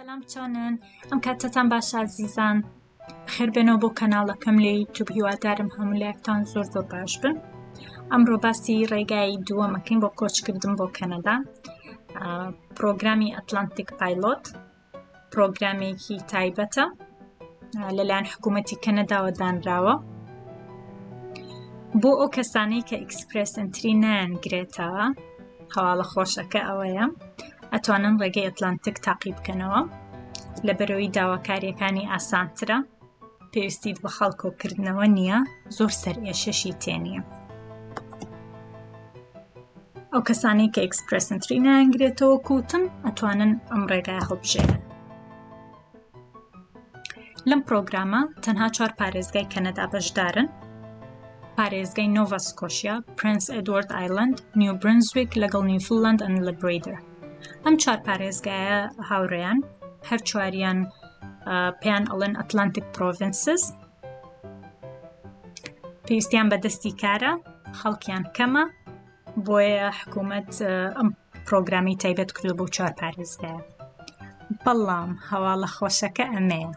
سلام چۆنن؟ ئەم کاتتان باشە عزیزان، بەخێر بێنەوە بۆ کەناڵەکەم لە یوتیوب. هیوادارم هەموو لایەکتان زۆر باش بن. ئەمڕۆ باسی ڕێگای دووەمەکەین بۆ کۆچکردن بۆ کەنەدا. پرۆگرامی ئەتلانتیک پایلۆت پرۆگرامێکی تایبەتە لەلایەن حکوومەتی کەنەداوە دانراوە بۆ ئەو کەسانەی کە ئیکسپرێس ئینتری نایانگرێتەوە. هەواڵە خۆشەکە ئەوەیە ئەتوانن ڕێگەی ئەتلانتیک تاقی بکەنەوە لەبەرەوەی داواکاریەکانی ئاسانترە، پێویستیت بە خەڵکۆکردنەوە نییە، زۆر سەرئێشەشی تێنیە. ئەو کەسانەی کە ئیکسپرێس ئینتری نایانگرێتەوە کوتم ئەتوانن ئەم ڕێگایە هەڵبژێرن. لەم پرۆگرامە تەنها 4 پارێزگای کەنەدا بەشدارن: پارێزگای نۆڤا سکۆشیا، پرنس ئێدوارد ئایلند، نیو برنزویک لەگەڵ نیوفونلەند ئەند لەبرێدر. ئەم 4 پارێزگایە هاوڕێیان، هەر چواریان پێیان ئەڵێن ئەتلانتیک پرۆڤینسز. پێویستیان بە دەستی کارە، خەڵکیان کەمە، بۆیە حکوومەت ئەم پرۆگرامی تایبەت کردو بۆ 4 پارێزگایە. بەڵام هەواڵە خۆشەکە ئەمەیە،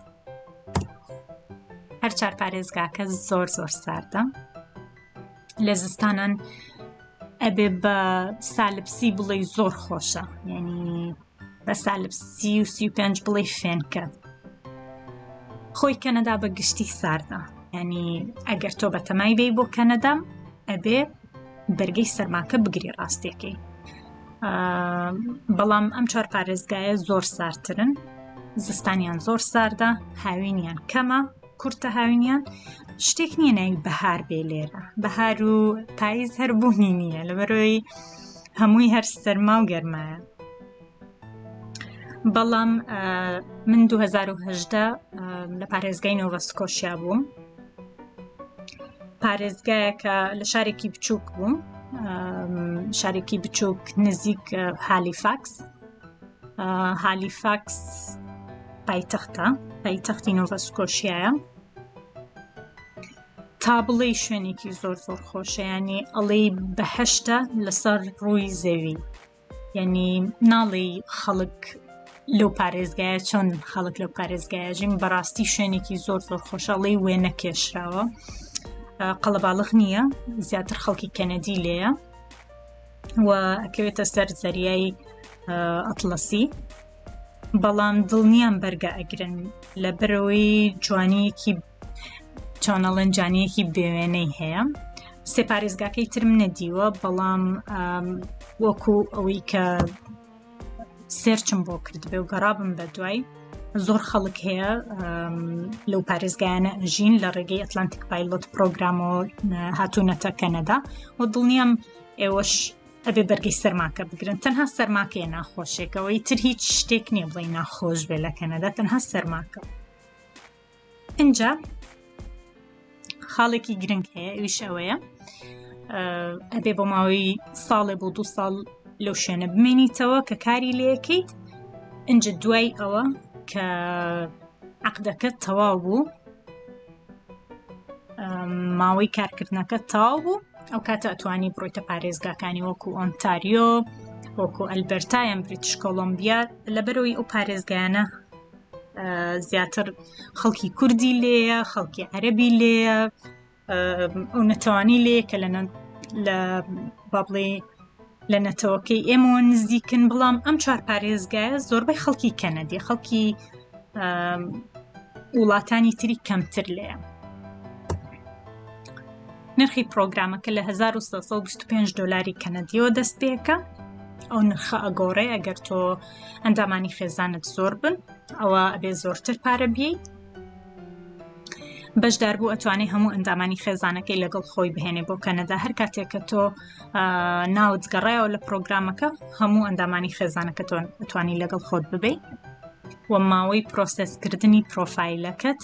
هەر 4 پارێزگاکە زۆر ساردە. لە زستانان ئەبێ بە سالبسی بڵێ زۆر خۆشە، یعنی بە سالبسی و 35 بڵێ فێنکە. خۆی کەنەدا بە گشتی ساردە، یعنی ئەگەر تۆ بە تەمای بێی بۆ کەنەدا ئەبێ بەرگەی سەرماکە بگری ڕاستێکی. بەڵام ئەم 4 پارێزگایە زۆر ساردترن، زستانیان زۆر ساردە، هاوینیان کەمە، کورتە هاوینیان. شتێک نییە ناوی بەهار بێ لێرە، بەهار و پاییز هەر بوونی نییە، لەبەرەوەی هەمووی هەر سەرما و گەرمایە. بەڵام من 2018 لە پارێزگای نۆڤا سکۆشیا بووم، پارێزگایەکە لە شارێکی بچووک بووم، شارێکی بچووک نزیک هالیفاکس پایتەختی نۆڤا سکۆشیایە. تا بڵێ شوێنێکی زۆر خۆشە، ینی ئەڵێ بەهەشتە لەسەر ڕووی زەوی، یعنی ناڵێ خەڵک لەو پارێزگایە چۆن خەڵک لەو پارێزگایە ژین، بەڕاستی شوێنێکی زۆر خۆشە، ئەڵێ وێ نەکێشراوە، قەڵەباڵغ نییە، زیاتر خەڵکی کەنەدی لێیە و ئەکەوێتە سەر زەریای ئەتلەسی. بەڵام دڵنیان بەرگە ئەگرن لەبەرەوەی جوانیەکی چۆنەڵەن جانیەکی بێوێنەی هەیە. 3 پارێزگاکەی ترم نەدیوە، بەڵام وەکو ئەوەی کە سێرچم بۆ کردبێ و گەڕابم بە دوای، زۆر خەڵک هەیە لەو پارێزگایانە ئەژین لە ڕێگەی ئەتلانتیک پایلۆت پرۆگرامەوە هاتوونەتە کەنەدا و دڵنیام ئێوەش ئەبێ بەرگەی سەرماکە بگرن. تەنها سەرماکەیە ناخۆشێکەوەی تر هیچ شتێک نییە بڵێ ناخۆش بێ لە کەنەدا، تەنها سەرماکە. اینجا خاڵێکی گرنگ هەیە، ئەویش ئەوەیە ئەبێ بۆ ماوەی ساڵێ بۆ 2 ساڵ لەو شوێنە بمێنیتەوە کە کاری لێەکەیت. اینجا دوای ئەوە کە عەقدەکەت تەواو بوو، ماوەی کارکردنەکە تەواو بوو، ئەو کاتە ئەتوانی بڕۆیتە پارێزگاکانی وەکو ئۆنتاریۆ، وەکو ئەلبەرتا یان بریتیش کۆلۆمبیا. لەبەرەوەی ئەو پارێزگایانە زیاتر خەڵکی کوردی لێیە، خەڵکی عەرەبی لێیە، ئەو نەتەوانی لێیە کە لە نەتەوەکەی ئێمەوە نزیکن. بەڵام ئەم 4 پارێزگایە زۆربەی خەڵکی کەنەدی، خەڵکی وڵاتانی تری کەمتر لێیە. نرخی پرۆگرامەکە لە 1325 دۆلاری کەنەدیەوە دەست پێکە. ئەو نرخە ئەگۆڕێ ئەگەر تۆ ئەندامانی خێزانت زۆر بن، ئەوە ئەبێ زۆرتر پارە بیەیت. بەشداربوو ئەتوانێت هەموو ئەندامانی خێزانەکەی لەگەڵ خۆی بهێنێ بۆ کەنەدا. هەر کاتێک کە تۆ ناوت گەڕایەوە لە پرۆگرامەکە، هەموو ئەندامانی خێزانەکە تۆ ئەتوانی لەگەڵ خۆت ببەیت و ماوەی پرۆسسکردنی پرۆفایلەکەت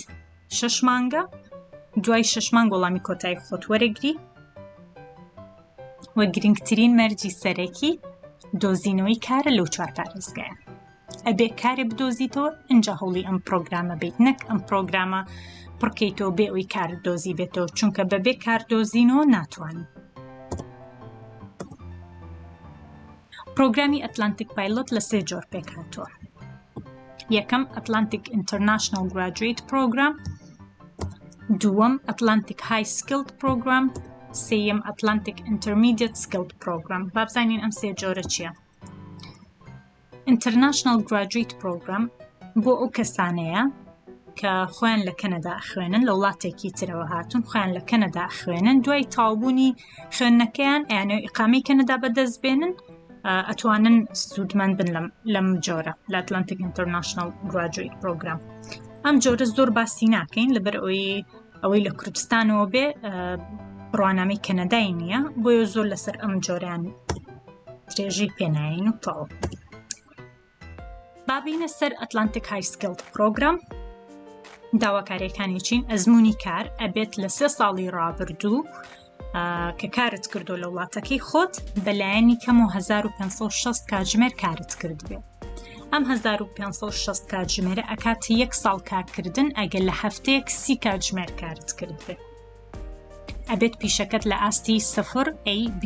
6 مانگە. دوای 6 مانگ وەڵامی کۆتایی خۆت وەرەگری و گرنگترین مەرجی سەرەکی دۆزینەوەی کارە لەو 4 پارێزگایە. ئەبێ کارێ بدۆزیتەوە، اینجا هەوڵی ئەم پرۆگرامە بیت، نەک ئەم پرۆگرامە پڕکەیتەوە بێ ئەوی کار دۆزی بێتەوە، چونکە بەبێ کار دۆزینەوە ناتوانین. پرۆگرامی ئەتلانتیک پایلۆت لە 3 جۆر پێک هاتووە. یەکەم ئەتلانتیک ئینتەرناشنەڵ گراجوێت پرۆگرام، دووەم ئەتلانتیک های سکیلد پرۆگرام، سێیەم ئەتلانتیک ئینتەرمیدیەت سکیلد پرۆگرام. با بزانین ئەم سێ جۆرە چییە. ئینتەرناشنەڵ گراجوێت پرۆگرام بۆ ئەو کەسانەیە کە خۆیان لە کەنەدا خوێنن، لە وڵاتێکی ترەوە هاتون، خۆیان لە کەنەدا خوێنن، دوای تاوبوونی خوێندنەکەیان یانە ئیقامەی کەنەدا بەدەست بێنن، ئەتوانن سوودمەند بن لەم جۆرە لە ئەتلانتیک ئینتەرناشنەڵ گراجوێت پرۆگرام. ئەم جۆرە زۆر باسی ناکەین لەبەر ئەوەی لە کوردستانەوە بێ بڕوانامەی کەنەدای نییە، بۆیە زۆر لەسەر ئەم جۆریان درێژی پێناین و تەواو. بابینە سەر ئەتلانتیک های سکیلد پرۆگرام. داواکاریەکانی چین؟ ئەزموونی کار ئەبێت لە 3 ساڵی ڕابردوو کە کارت کردو لە وڵاتەکەی خۆت بەلایەنی کەم و 1560 کاتژمێر کارت کرد بێ. ئەم 1560 کاتژمێرە ئەکاتە 1 ساڵ کارکردن ئەگەر لە هەفتەیەک 30 کاتژمێر کارت کرد بێ. ئەبێت پیشەکەت لە ئاستی 0AB.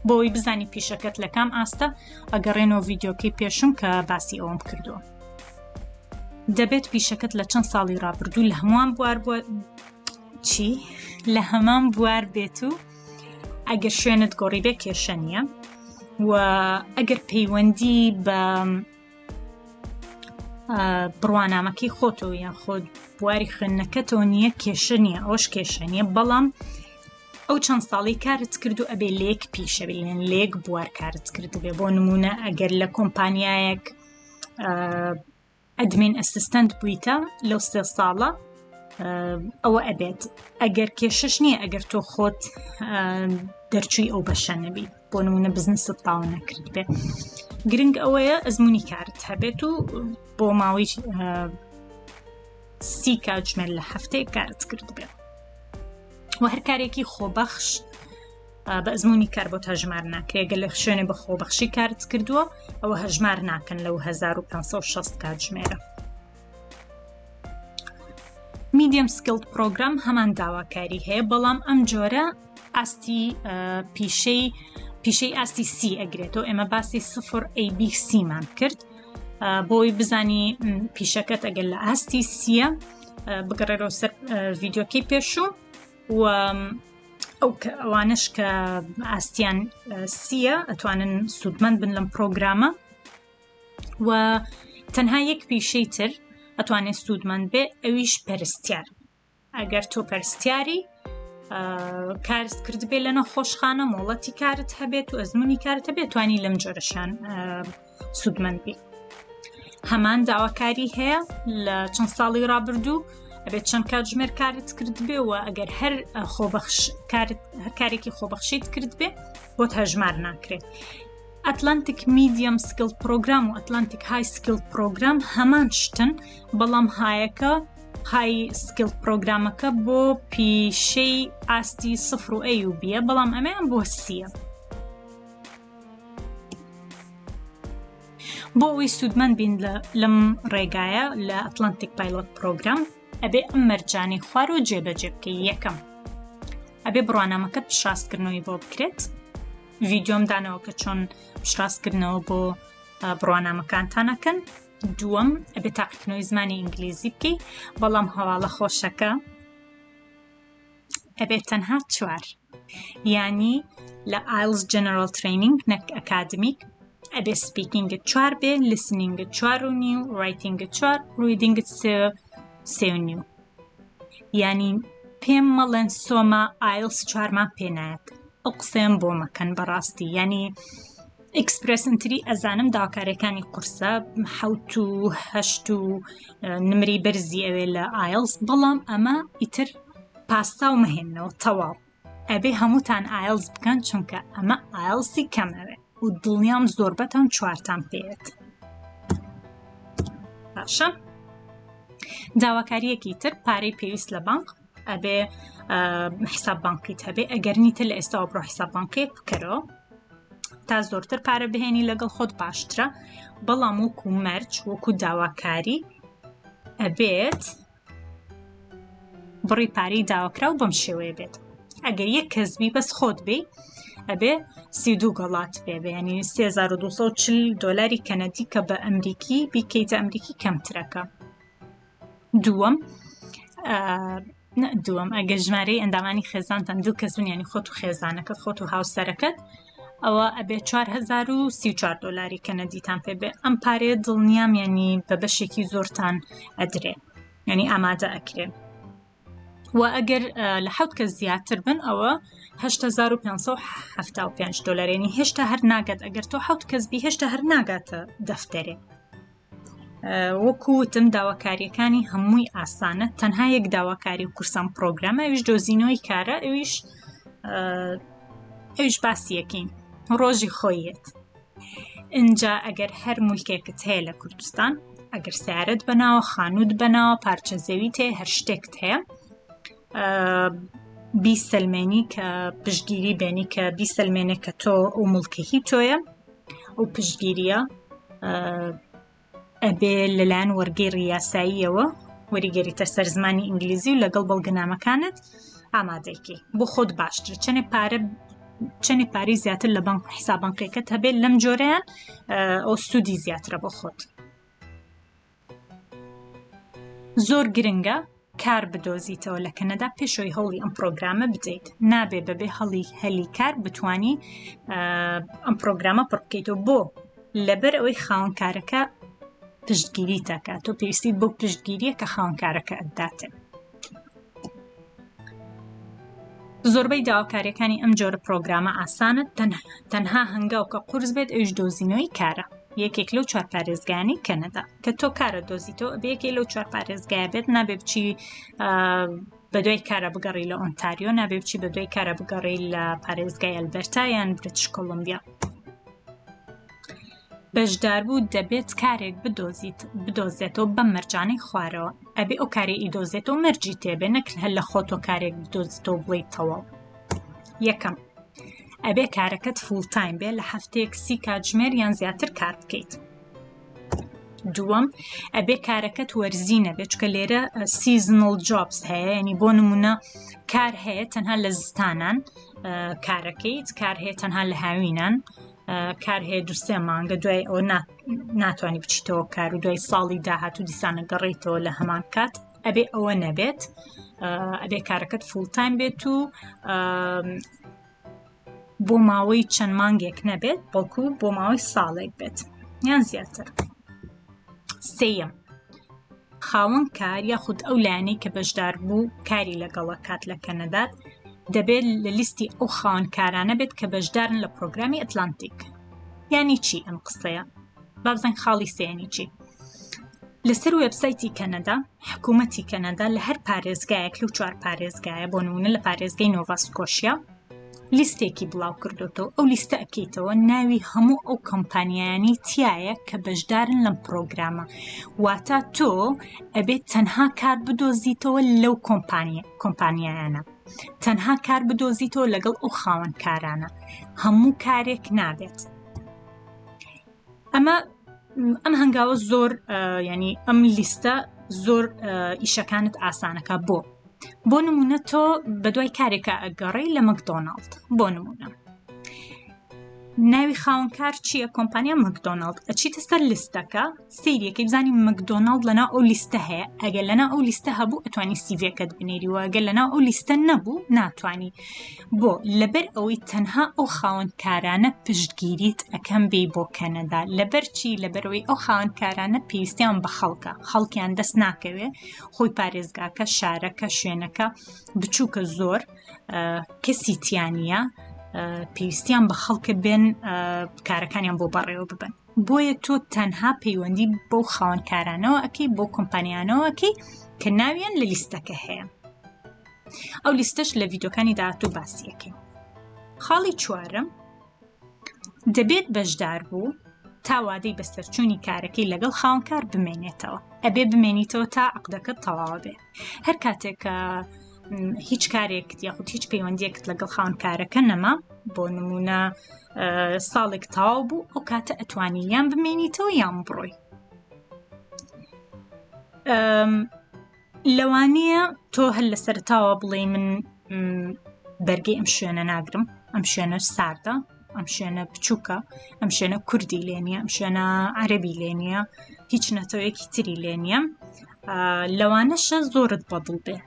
بۆی بزانی پیشەکەت لە کام ئاستە ئەگەڕێنەوە ڤیدیۆکەی پێشم کە باسی ئەوم کردووە. دەبێت پیشەکەت لە چەند ساڵی ڕابردوو لە هەمووان لە هەمان بوار بێت و ئەگەر شوێنت گۆڕی بێ کێشە نییە، و ئەگەر پەیوەندی بە بڕوانامەکەی خۆتەوە یان خۆت بواری خوێندنەکەتەوە نییە کێشە نییە، ئەوەش کێشە نییە، بەڵام ئەو چەند ساڵی کارت کرد و ئەبێ لێک پیشە بێن لێک بوار کارت کرد بێ. بۆ نمونە ئەگەر لە کۆمپانیایەک ئەدمین ئەسیستەنت بوویتە لەو 3 ساڵە ئەوە ئەبێت. ئەگەر کێشەش نییە ئەگەر تۆ خۆت دەرچووی ئەو بەشە نەبی، بۆ نمونە بزنست تاو نەکرد بێ. گرنگ ئەوەیە ئەزموونی کارت هەبێت و بۆ ماوەی 30 کاتژمێر لە هەفتەیە کارت کرد بێ. و هەر کارێکی خۆبەخش بە ئەزموونی کار بۆ هەژمار ناکرێت. ئەگەر لە شوێنێ بە خۆبەخشی کارت کردووە ئەوە هەژمار ناکەن لەو 1560 کاتژمێرە. میدیەم سکیلد پرۆگرام هەمان داواکاری هەیە، بەڵام ئەم جۆرە ئاستی پیشەی ئاستی سی ئەگرێتەوە. ئێمە باسی 0ABC مان کرد بۆی بزانی پیشەکەت ئەگەر لە ئاستی سیە بگەڕێرەوە سەر ڤیدیۆکەی پێشوو، و ئەوانش کە ئاستیان سیە ئەتوانن سوودمەند بن لەم پرۆگرامە. و تەنها یەک پیشەی تر ئەتوانێت سوودمەند بێ، ئەویش پەرستیار. ئەگەر تۆ پەرستیاری کارت کرد بێ لە نەخۆشخانە، مۆڵەتی کارت هەبێت و ئەزموونی کارت هەبێت، توانی لەم جۆرەشان سوودمەند بی. هەمان داواکاری هەیە لە چەند ساڵی ڕابردوو ئەبێت چەند کاتژمێر کارت کرد بێ، و ئەگەر هەر کارێکی خۆبەخشیت کرد بێ بۆت هەژمار ناکرێت. ئەتلانتیک میدیەم سکیلد پرۆگرام و ئەتلانتیک های سکیلد پرۆگرام هەمان شتن، بەڵام های سکیلد پرۆگرامەکە بۆ پیشەی ئاستی 0AB، بەڵام ئەمەیان بۆ سیە. بۆ ئەوەی سوودمەند بین لەم ڕێگایە لە ئەتلانتیک پایلۆت پرۆگرام ئەبێ ئەم مەرجانەی خوار و جێبەجێ بکەی. یەکەم ئەبێ بڕوانامەکەت پشتڕاستکردنەوەی بۆ بکرێت. ڤیدیۆم دانەوە کە چۆن پشتڕاستکردنەوە بۆ بڕوانامەکانتانەکەن. دووەم ئەبێ تاقیکردنەوەی زمانی ئینگلیزی بکەی، بەڵام هەواڵە خۆشەکە ئەبێت تەنها 4، یانی لە ئایلس جەنەرەڵ ترینینگ نەک ئەکادمیک ئەبێ سپیکینگت 4 بێ، لیسنینگت 4.5، ڕایتینگت 4، ڕیدینگت 3.5. یانی پێم مەڵێن سۆما ئایلس 4مان پێنایەت. ئەو قسەیان بۆ مەکەن بەڕاستی. یانی ئیکسپرێس ئینتری ئەزانم داواکاریەکانی قورسە 7 و 8 و نمرەی بەرزی ئەوێ لە ئایلس، بەڵام ئەمە ئیتر پاستا و مەهێنەوە تەواو. ئەبێ هەمووتان ئایلس بکەن چونکە ئەمە ئایلسی کەمەوێ و دڵنیام زۆربەتان 4تان پێێت. باشە. داواکاریەکی تر پارەی پێویست لە بانک ئەبێ حساب بانکیت هەبێ. ئەگەر نیتە لە ئێستاوە بڕۆ حساب بانکیت بکەرەوە تا زۆرتر پارە بهێنی لەگەڵ خۆت باشترە، بەڵام وەکو مەرج وەکو داواکاری ئەبێت بڕی پارەی داواکرا و بەم شێوەیە بێت. ئەگەر یەک کەسبی بەس خۆت بێ ئەبێ 32 گەڵات پێبێ، ینی 3240 دۆلاری کەنەدی کە بە ئەمریکی بکەیتە ئەمریکی کەمترەکە. دووەم ئەگەر ژمارەی ئەندامانی خێزانتان دوو کەس بن، ینی خۆت و خێزانەکەت، خۆت و هاوسەرەکەت، ئەوە ئەبێ 4034 دۆلاری کەنەدیتان پێبێ. ئەم پارەیە دڵنیام ینی بە بەشێکی زۆرتان ئەدرێ، ینی ئامادە ئەکرێ. و ئەگەر لە 7 کەس زیاتر بن ئەوە 8575 دۆلار، ینی هێشتا هەر ناگات، ئەگەر تۆ 7 کەس بی هێشتا هەر ناگاتە دەفتەرێ. وەکوتم داواکاریەکانی هەمووی ئاسانە، تەنها یەک داواکاری و کورسەم پرۆگرامە، ئەویش دۆزینەوەی کارە، ئەویش باسیەکەین ڕۆژی خۆیت. اینجا ئەگەر هەر مولکێکت هەیە لە کوردستان، ئەگەر سیارەت بەناوە، خانووت بەناوە، پارچە زەویت هەیە، هەر شتێکت هەیە، 20 سلمێنی کە پشتگیری بێنی کە 20 سلمێنێک کە تۆ و مڵکەکی تۆیە، ئەو پشتگیریە ئەبێ لەلایەن وەرگەی ڕیاساییەوە وەریگەریتە سەر زمانی ئینگلیزی و لەگەڵ بەڵگەنامەکانت ئامادەیکەی بۆ خۆت باشتر. چەندێ پارەی زیاتر لە بانک حیساب بانکیەکەت هەبێت لەم جۆرەیان ئەو سوودی زیاترە بۆ خۆت. زۆر گرنگە کار بدۆزیتەوە لە کەنەدا پێشەوەی هەوڵی ئەم پرۆگرامە بدەیت. نابێ بەبێ هەلی کار بتوانی ئەم پرۆگرامە پڕ بکەیتەوە، بۆ لەبەر ئەوەی خاوەنکارەکە پشتگیری تاکە، تۆ پێویستیت بۆ پشتگیریە کە خاوەنکارەکە ئەداتێ. زۆربەی داواکاریەکانی ئەم جۆرە پرۆگرامە ئاسانە، تەنها هەنگاو کە قورس بێت ئەویش دۆزینەوەی کارە. یەکێک لەو 4 پارێزگانی کەنەدا کە تۆ کارە دۆزیتەوە بە یەکێک لەو 4 پارێزگایە بێت، نابێ بچی بە دوای کارە بگەڕی لە ئۆنتاریۆ، نابێ بچی بە دوای کارە بگەڕی لە پارێزگای ئەلبەرتا یان بریتیش کۆلۆمبیا. بەژداربوو دەبێت کارێک بدۆزێتەوە بەم مەرجانەی خوارەوە، ئەبێ ئەو کارێ ئیدۆزێتەوە مەرجی تێبێ، نەک هەر لە خۆتۆ کارێک بدۆزیتەوە بڵێیت تەواو. یەکەم، ئەبێ کارەکەت فول تایم بێ، لە هەفتەیەک 30 کاتژمێر یان زیاتر کار بکەیت. دووەم، ئەبێ کارەکەت وەرزی نەبێ، چکە لێرە سیزنڵ جۆبس هەیە، ینی بۆ نمونە کار هەیە تەنها لە زستانان کارەکەیت، کار هەیە تەنها لە هاوینان، کار هەیە 2-3 مانگە، دوای ئەوە ناتوانی بچیتەوە کار و دوای ساڵی داهاتوو دیسانە گەڕێیتەوە لە هەمان کات. ئەبێ ئەوە نەبێت، ئەبێ کارەکەت فول تایم بێت و بۆ ماوەی چەند مانگێک نەبێت، بەڵکو بۆ ماوەی ساڵێک بێت یان زیاتر. سێیەم، خاوەن کار یاخود ئەو لایەنەی کە بەشدار بوو کاری لەگەڵە کات لە کەنەدات دەبێت لە لیستی ئەو خاوەنکارانە بێت کە بەشدارن لە پرۆگرامی ئەتلانتیک. یانی چی ئەم قسەیە؟ با بزانین خاڵی سێنی چی. لەسەر وێبسایتی کەنەدا، حکوومەتی کەنەدا لە هەر پارێزگایەک لەو 4 پارێزگایە، بۆ نمونە لە پارێزگای نۆڤا سکۆشیا لیستێکی بڵاو کردوتەوە. ئەو لیستە ئەکەیتەوە، ناوی هەموو ئەو کۆمپانیایانی تایە کە بەشدارن لەم پرۆگرامە، واتە تۆ ئەبێت تەنها کار بدۆزیتەوە لەو کۆمپانیایانە، تەنها کار بدۆزیتەوە لەگەڵ ئەو خاوەنکارانە، هەموو کارێک نابێت. ئەم هەنگاوە زۆر ینی ئەم لیستە زۆر ئیشەکانت ئاسانەکە. بۆ نمونە تۆ بە دوای کارێکە ئەگەڕی لە مەکدۆناڵد، بۆ نمونە ناوی خاوەنکار چییە؟ کۆمپانیا مەکدۆناڵد. ئەچیتە سەر لیستەکە، سەیرەکەی بزانی مەکدۆناڵد لەنا ئەو لیستە هەیە، ئەگەر لەنا ئەو لیستە هەبوو ئەتوانی سیڤێکەت بنێری، و ئەگەر لەنا ئەو لیستە نەبوو ناتوانی. بۆ لەبەر ئەوەی تەنها ئەو خاوەنکارانە پشتگیریت ئەەکەم بێ بۆ کەنەدا. لەبەر چی؟ لەبەرەوەی ئەو خاوەنکارانە پێویستیان بە خەڵکیان دەست ناکەوێ، خۆی پارێزگاکە، شارەکە، شوێنەکە بچووکە زۆر کەسی تیانە، پێویستیان بە خەڵکە بێن کارەکانیان بۆ بەڕێوە ببن. بۆیە تۆ تەنها پەیوەندی بۆ خاوەنکارانەوە ئەکەی، بۆ کۆمپانیانەوە ئەکەی کە ناویان لە لیستەکە هەیە. ئەو لیستەش لە ڤیدۆکانی داهاتوو باسیەکەین. خاڵی چوارم، دەبێت بەشدار بوو تا وادەی بەسەرچوونی کارەکەی لەگەڵ خاوەنکار بمێنێتەوە. ئەبێ بمێنیتەوە تا عەقدەکەت تەواو بێ. هەر کاتێک هیچ کارێکت یاخود هیچ پەیوەندیەکت لەگەڵ خاوەنکارەکە نەما، بۆ نمونە ساڵێک تەواو بوو، ئەو کاتە ئەتوانی یان بمێنیتەوە یان بڕۆی. لەوانەیە تۆ هەر لە سەرتاوە بڵێ من بەرگەی ئەم شوێنە ناگرم، ئەم شوێنە ساردە، ئەم شوێنە بچووکە، ئەم شوێنە کوردی لێ نییە، ئەم شوێنە عەرەبی لێ نییە، هیچ نەتەوەیەکی تری لێ نییە. لەوانەشە زۆرت بەدڵ بێ،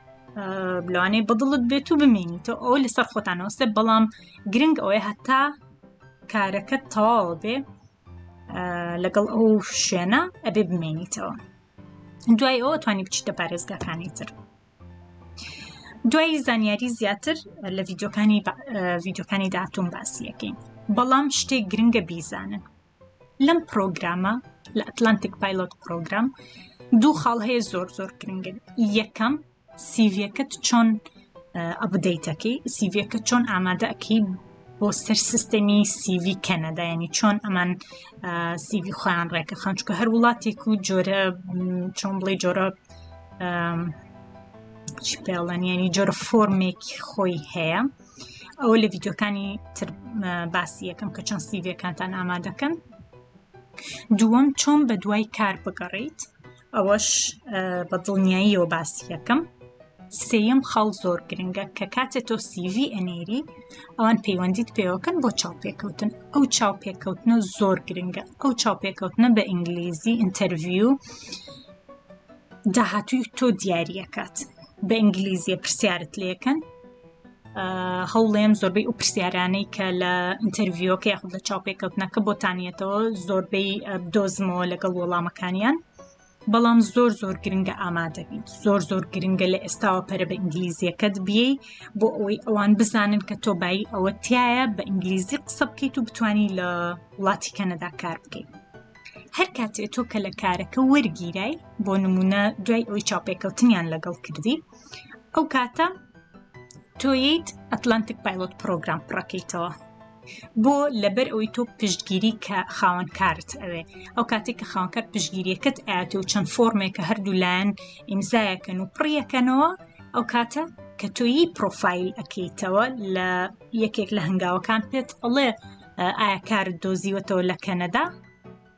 لەوانەیە بەدڵت بێت و بمێنیتەوە، ئەوە لەسەر خۆتانەوەستێ، بەڵام گرنگ ئەوەیە هەتا کارەکەت تەواوە بێ لەگەڵ ئەو شوێنە ئەبێ بمێنیتەوە. دوای ئەوە توانی بچیتە پارێزگاکانی تر. دوای زانیاری زیاتر لە ڤیدیۆکانی داهاتوون باسی یەکەین، بەڵام شتێک گرنگە بیزانن. لەم پرۆگرامە لە ئەتلانتیک پایلۆت پرۆگرام دوو خاڵ هەیە زۆر زۆر گرنگن. یەکەم سیڤیەکەت چۆن ئەپدەیتەکەی، سیڤیەکەت چۆن ئامادە ئەکەی بۆ سەر سیستەمی سیڤی کەنەدا، یعنی چۆن ئەمان سیڤی خۆیان ڕێکەخەن، چونکە هەر وڵاتێک و جۆرە چۆن بڵێ جۆرە چی پێڵەن، یعنی جۆرە فۆرمێکی خۆی هەیە. ئەوە لە ڤیدیۆکانی تر باسی یەکەم کە چۆن سیڤیەکانتان ئامادەکەن. دووەم چۆن بە دوای کار بگەڕیت، ئەوەش بە دڵنیاییەوە باسی یەکەم. سێیەم خاڵ زۆر گرنگە کە کاتێک تۆ سیڤی ئەنێری ئەوان پەیوەندیت پێوەکەن بۆ چاوپێکەوتن. ئەو چاوپێکەوتنە زۆر گرنگە. ئەو چاوپێکەوتنە بە ئینگلیزی ئینتەرویو داهاتووی تۆ دیاریەکات. بە ئینگلیزیە پرسیارت لێکەن، هەوڵێم زۆربەی ئەو پرسیارانەی کە لە ئینتەرویۆکە یاخود لە چاوپێکەوتنەکە بۆتانیێتەوە زۆربەی بدۆزمەوە لەگەڵ وەڵامەکانیان، بەڵام زۆر زۆر گرنگە ئامادە بین. زۆر زۆر گرنگە لە ئێستاوە پەرە بە ئینگلیزیەکەت بیەی بۆ ئەوەی ئەوان بزانن کە تۆ بای ئەوە تایە بە ئینگلیزی قسە بکەیت و بتوانی لە وڵاتی کەنەدا کار بکەیت. هەر کاتێ تۆ کە لە کارەکە وەرگیرای، بۆ نمونە دوای ئەوەی چاوپێکەوتنیان لەگەڵ کردی، ئەو کاتە تۆیت ئەتلانتیک پایلۆت پرۆگرام پڕەکەیتەوە بۆ لەبەر ئەوەی تۆ پشتگیری کە خاوەنکارت ئەوێ. ئەو کاتێک کە خاوەنکار پشتگیریەکەت ئاەتێ و چەند فۆرمێکە هەردوو لایەن ئیمزایەکەن و پڕیەکەنەوە، ئەو کاتە کە تۆیی پرۆفایل ئەکەیتەوە لە یەکێک لە هەنگاوەکان پێت ئەڵێ ئایا کارت دۆزیوەتەوە لە کەنەدا،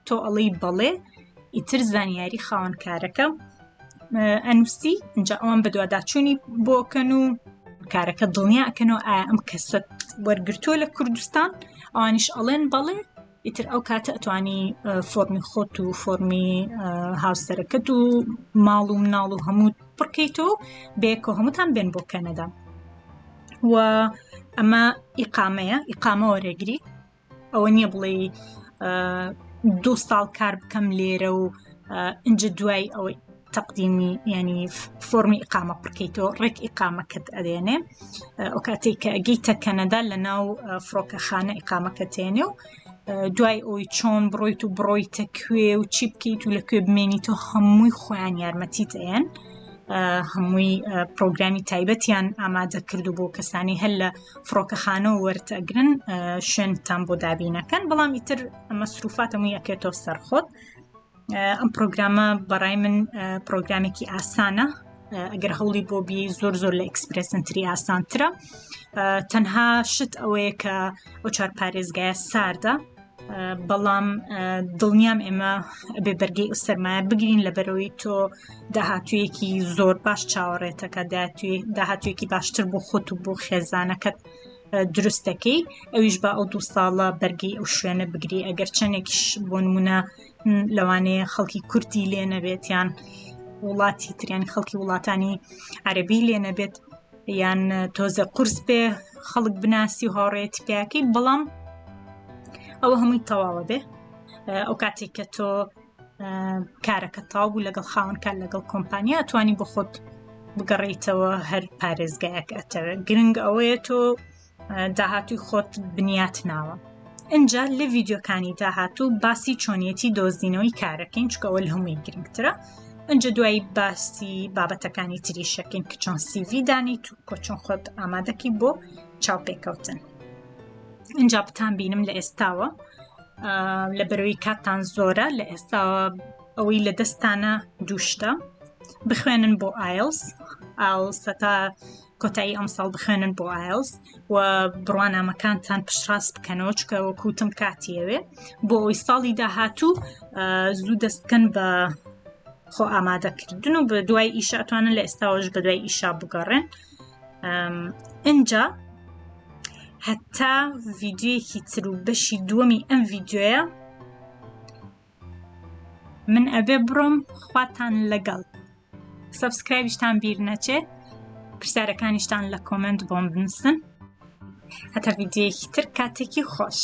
تۆ ئەڵەی بەڵێ، ئیتر زانیاری خاوەنکارەکە ئەنووسی، اینجا ئەوان بە دوواداچوونی بۆکەن و کارەکە دڵنیا ئەکەنەوە ئایا ئەم کەسەت وەرگرتووە لە کوردستان، ئەوانیش ئەڵێن بەڵێ، ئیتر ئەو کاتە ئەتوانی فۆرمی خۆت و فۆرمی هاوسەرەکەت و ماڵ و مناڵ و هەموو پڕکەیتەوە بێکەوە هەمووتان بێن بۆ کەنەدا. و ئەمە ئیقامەیە، ئیقامە وەرەگری. ئەوە نییە بڵێ 2 ساڵ کار بکەم لێرە و ئینجا دوای ئەوەی تەقدیمی ینی فۆرمی ئیقامە پڕکەیتەوە، ڕێک ئیقامەکەت ئەدێنێ. ئەو کاتێک کە ئەگەیتە کەنەدا لە ناو فڕۆکەخانە ئیقامەکە تێنێ و دوای ئەوی چۆن بڕۆیت و بڕۆیتە کوێ و چی بکەیت و لەکوێ بمێنیتەوە، هەمووی خۆیان یارمەتیت ئەیەن، هەمووی پرۆگرامی تایبەتیان ئامادە کردو بۆ کەسانی هەر لە فڕۆکەخانە وەرتەگرن شوێنتان بۆ دابینەکەن، بەڵام ئیتر مەسروفات هەمووی ئەکێتەوە سەرخۆت. ئەم پرۆگرامە بەڕای من پرۆگرامێکی ئاسانە، ئەگەر هەوڵی بۆ بی زۆر زۆر لە ئیکسپرێس ئینتری ئاسانترە. تەنها شت ئەوەیە کە ئەو 4 پارێزگایە ساردە، بەڵام دڵنیام ئێمە بێ بەرگەی ئەو سەرمایە بگرین لەبەرەوەی تۆ داهاتوویەکی زۆر باش چاوەڕێتەکە، داهاتوویەکی باشتر بۆ خۆت و بۆ خێزانەکەت دروستەکەی. ئەویش بە ئەو 2 ساڵە بەرگەی ئەو شوێنە بگری. ئەگەر چەندێکیش بۆ نمونە لەوانەیە خەڵکی کوردی لێ نەبێت، یان وڵاتی تریانی خەڵکی وڵاتانی عەرەبی لێ نەبێت، یان تۆزە قورس بێ خەڵک بناسی و هاوڕێتی پێیاکەی، بەڵام ئەوە هەمووی تەواوە بێ. ئەو کاتێک کە تۆ کارەکە تاو بوو لەگەڵ خاوەنکار لەگەڵ کۆمپانیا، ئەتوانی بۆ خۆت بگەڕیتەوە هەر پارێزگایەک ئەتەوێت. گرنگ ئەوەیە تۆ داهاتووی خۆت بنیات ناوە. اینجا لە ڤیدیۆکانی داهاتوو باسی چۆنیەتی دۆزینەوەی کارەکەین، چکە ئەوە لە هەمووی گرنگترە. اینجا دوایی باسی بابەتەکانی تریشەکەین کە چۆن سیڤی دانیت و چۆن خۆت ئامادەکی بۆ چاوپێکەوتن. اینجا بتان بینم لە ئێستاوە لە بەرەوەی کاتتان زۆرە، لە ئێستاوە ئەوەی لە دەستانە دووشتە بخوێنن بۆ ئایلس هەتا کۆتایی ئەم ساڵ بخوێنن بۆ ئایلس و بڕوانامەکانتان پشتڕاست بکەنەوە، چکە وەکوتم کاتیەوێ بۆ ئەوەی ساڵی داهاتوو زوو دەستکەن بە خۆ ئامادەکردن و بە دوای ئیشا ئەتوانن لە ئێستاوەش بە دوای ئیشا بگەڕێن. اینجا هەتا ڤیدیۆیەکی تر و بەشی دووەمی ئەم ڤیدیۆیە من ئەبێ بڕۆم خواتان لەگەڵ سەبسکرایبیشتان بیر نەچێ پرسیارەکانیشتان لە کۆمنت بۆم بنووسن هەتا ڤیدیۆیەکی تر کاتێکی خۆش